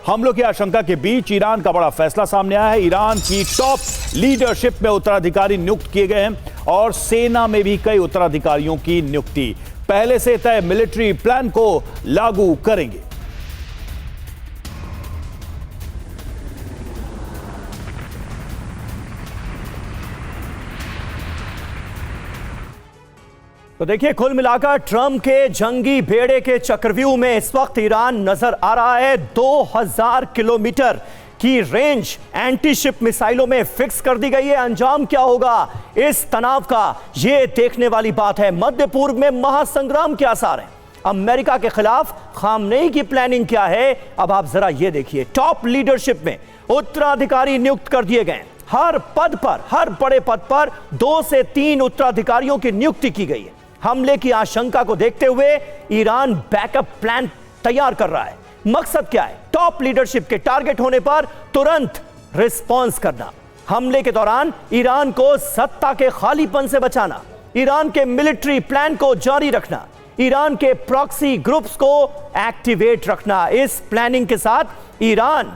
हमलों की आशंका के बीच ईरान का बड़ा फैसला सामने आया है। ईरान की टॉप लीडरशिप में उत्तराधिकारी नियुक्त किए गए हैं और सेना में भी कई उत्तराधिकारियों की नियुक्ति पहले से तय मिलिट्री प्लान को लागू करेंगे। तो देखिए, कुल मिलाकर ट्रंप के जंगी बेड़े के चक्रव्यूह में इस वक्त ईरान नजर आ रहा है। 2000 किलोमीटर की रेंज एंटी शिप मिसाइलों में फिक्स कर दी गई है। अंजाम क्या होगा इस तनाव का, यह देखने वाली बात है। मध्य पूर्व में महासंग्राम के आसार हैं। अमेरिका के खिलाफ खामनेई की प्लानिंग क्या है, अब आप जरा यह देखिए। टॉप लीडरशिप में उत्तराधिकारी नियुक्त कर दिए गए। हर पद पर, हर बड़े पद पर 2 से 3 उत्तराधिकारियों की नियुक्ति की गई है। हमले की आशंका को देखते हुए ईरान बैकअप प्लान तैयार कर रहा है। मकसद क्या है? टॉप लीडरशिप के टारगेट होने पर तुरंत रिस्पॉन्स करना, हमले के दौरान ईरान को सत्ता के खालीपन से बचाना, ईरान के मिलिट्री प्लान को जारी रखना, ईरान के प्रॉक्सी ग्रुप्स को एक्टिवेट रखना। इस प्लानिंग के साथ ईरान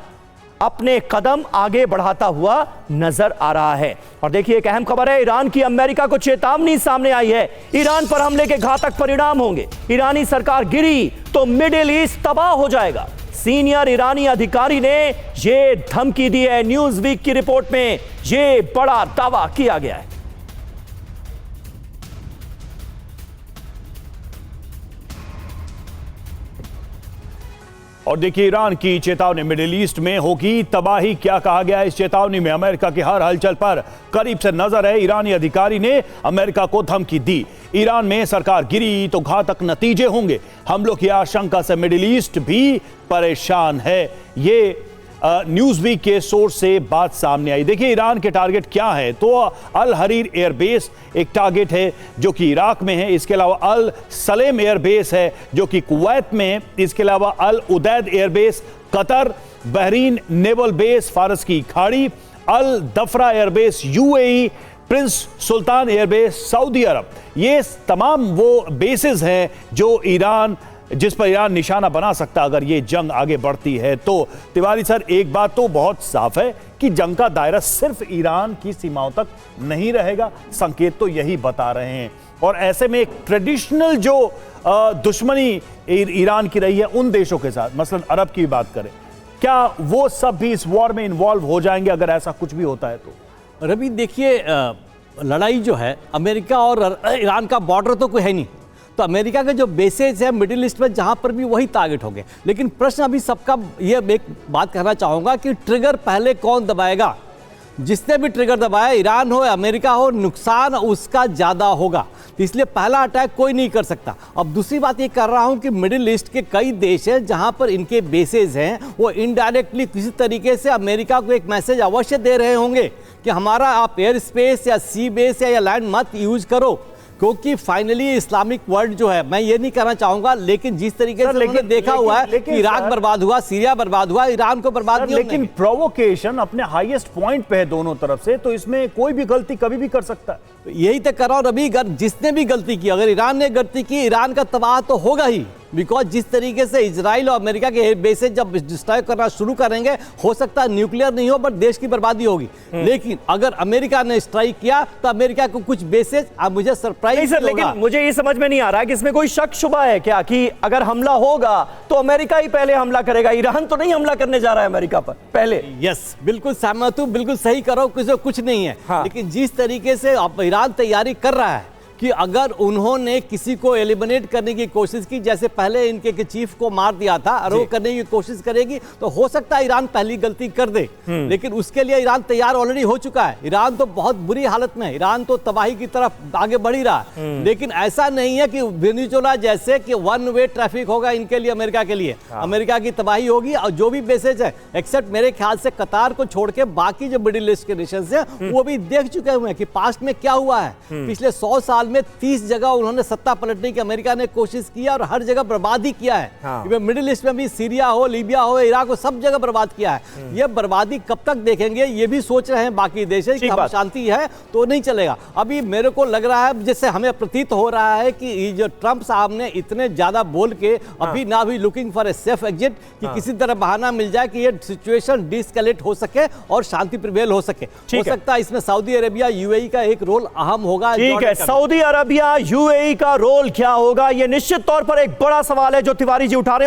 अपने कदम आगे बढ़ाता हुआ नजर आ रहा है। और देखिए, एक अहम खबर है, ईरान की अमेरिका को चेतावनी सामने आई है। ईरान पर हमले के घातक परिणाम होंगे। ईरानी सरकार गिरी तो मिडिल ईस्ट तबाह हो जाएगा। सीनियर ईरानी अधिकारी ने यह धमकी दी है। न्यूज वीक की रिपोर्ट में यह बड़ा दावा किया गया है। और देखिए, ईरान की चेतावनी, मिडिल ईस्ट में होगी तबाही। क्या कहा गया है इस चेतावनी में? अमेरिका की हर हलचल पर करीब से नजर है। ईरानी अधिकारी ने अमेरिका को धमकी दी, ईरान में सरकार गिरी तो घातक नतीजे होंगे। हमलों की आशंका से मिडिल ईस्ट भी परेशान है। ये न्यूज वीक के सोर्स से बात सामने आई। देखिए, ईरान के टारगेट क्या है? तो अल हरीर एयरबेस एक टारगेट है जो कि इराक में है। इसके अलावा अल सलेम एयरबेस है जो कि कुवैत में है। इसके अलावा Al Udeid airbase Qatar, Bahrain naval base फारस की खाड़ी, Al Dhafra airbase UAE, prince Sultan airbase Saudi Arabia. ये तमाम वो बेसेस हैं जो जिस पर ईरान निशाना बना सकता अगर ये जंग आगे बढ़ती है तो। तिवारी सर, एक बात तो बहुत साफ है कि जंग का दायरा सिर्फ ईरान की सीमाओं तक नहीं रहेगा, संकेत तो यही बता रहे हैं। और ऐसे में एक ट्रेडिशनल जो दुश्मनी ईरान की रही है उन देशों के साथ, मसलन अरब की बात करें, क्या वो सब भी इस वॉर में इन्वॉल्व हो जाएंगे अगर ऐसा कुछ भी होता है तो? रवि, देखिए, लड़ाई जो है, अमेरिका और ईरान का बॉर्डर तो कोई है नहीं, तो अमेरिका के जो बेसेज है मिडिल ईस्ट में जहां पर भी वही टारगेट होंगे। लेकिन प्रश्न अभी सबका, ये एक बात कहना चाहूँगा कि ट्रिगर पहले कौन दबाएगा? जिसने भी ट्रिगर दबाया, ईरान हो या अमेरिका हो, नुकसान उसका ज़्यादा होगा। तो इसलिए पहला अटैक कोई नहीं कर सकता। अब दूसरी बात ये कर रहा हूँ कि मिडिल ईस्ट के कई देश हैं जहाँ पर इनके बेसेज हैं, वो इनडायरेक्टली किसी तरीके से अमेरिका को एक मैसेज अवश्य दे रहे होंगे कि हमारा आप एयर स्पेस या सी बेस या लैंड मत यूज करो, क्योंकि फाइनली इस्लामिक वर्ल्ड जो है, मैं ये नहीं कहना चाहूंगा, लेकिन जिस तरीके से उन्होंने देखा हुआ है कि इराक बर्बाद हुआ, सीरिया बर्बाद हुआ, ईरान को बर्बाद नहीं। लेकिन प्रोवोकेशन अपने हाईएस्ट पॉइंट पे है दोनों तरफ से, तो इसमें कोई भी गलती कभी भी कर सकता है। तो यही तो कर रहा हूं रवि, जिसने भी गलती की, अगर ईरान ने गलती की, ईरान का तबाह तो होगा ही। बिकॉज जिस तरीके से इजराइल और अमेरिका के बेसेज जब डिस्ट्रॉय करना शुरू करेंगे, हो सकता है न्यूक्लियर नहीं हो बट देश की बर्बादी होगी। लेकिन अगर अमेरिका ने स्ट्राइक किया तो अमेरिका को कुछ बेसेज, अब मुझे सरप्राइज नहीं सर, लेकिन मुझे ये समझ में नहीं आ रहा है कि इसमें कोई शक शुबा है क्या कि अगर हमला होगा तो अमेरिका ही पहले हमला करेगा? ईरान तो नहीं हमला करने जा रहा है अमेरिका पर पहले। यस, बिल्कुल सहमत हूं, बिल्कुल सही करो, कुछ नहीं है। हाँ। लेकिन जिस तरीके से ईरान तैयारी कर रहा है कि अगर उन्होंने किसी को एलिमिनेट करने की कोशिश की, जैसे पहले इनके चीफ को मार दिया था, और वो करने की कोशिश करेगी, तो हो सकता है ईरान पहली गलती कर दे। लेकिन उसके लिए ईरान तैयार ऑलरेडी हो चुका है। ईरान तो बहुत बुरी हालत में है, ईरान तो तबाही की तरफ आगे बढ़ ही रहा है। लेकिन ऐसा नहीं है कि वेनेजुएला जैसे कि वन वे ट्रैफिक होगा इनके लिए, अमेरिका के लिए। अमेरिका की तबाही होगी। और जो भी बेसेज है, एक्सेप्ट मेरे ख्याल से कतार को छोड़ के बाकी जो मिडिल ईस्ट के नेशंस हैं, वो भी देख चुके हुए हैं कि पास्ट में क्या हुआ है। पिछले 100 साल में 30 जगह उन्होंने सत्ता पलटने की अमेरिका ने कोशिश की और हर जगह बर्बादी किया है। हाँ। मिडिल ईस्ट में भी सीरिया हो, लीबिया हो, इराक हो, सब जगह बर्बाद किया है। ये बर्बादी कब तक देखेंगे, ये भी सोच रहे हैं बाकी देश कि हम शांति है तो नहीं चलेगा। अभी मेरे को लग रहा है, जैसे हमें प्रतीत हो रहा है कि जो ट्रंप साहब ने इतने ज्यादा बोल के अभी ना भी looking for a safe exit, कि किसी तरह बहाना मिल जाए कि ये सिचुएशन डिस्केलेट हो सके और शांति प्रिवेल हो सके। हो सकता है इसमें सऊदी अरेबिया, यूएई का एक रोल अहम होगा। ठीक है, सऊदी अरबिया, यूएई का रोल क्या होगा, यह निश्चित तौर पर एक बड़ा सवाल है जो तिवारी जी उठा रहे हैं।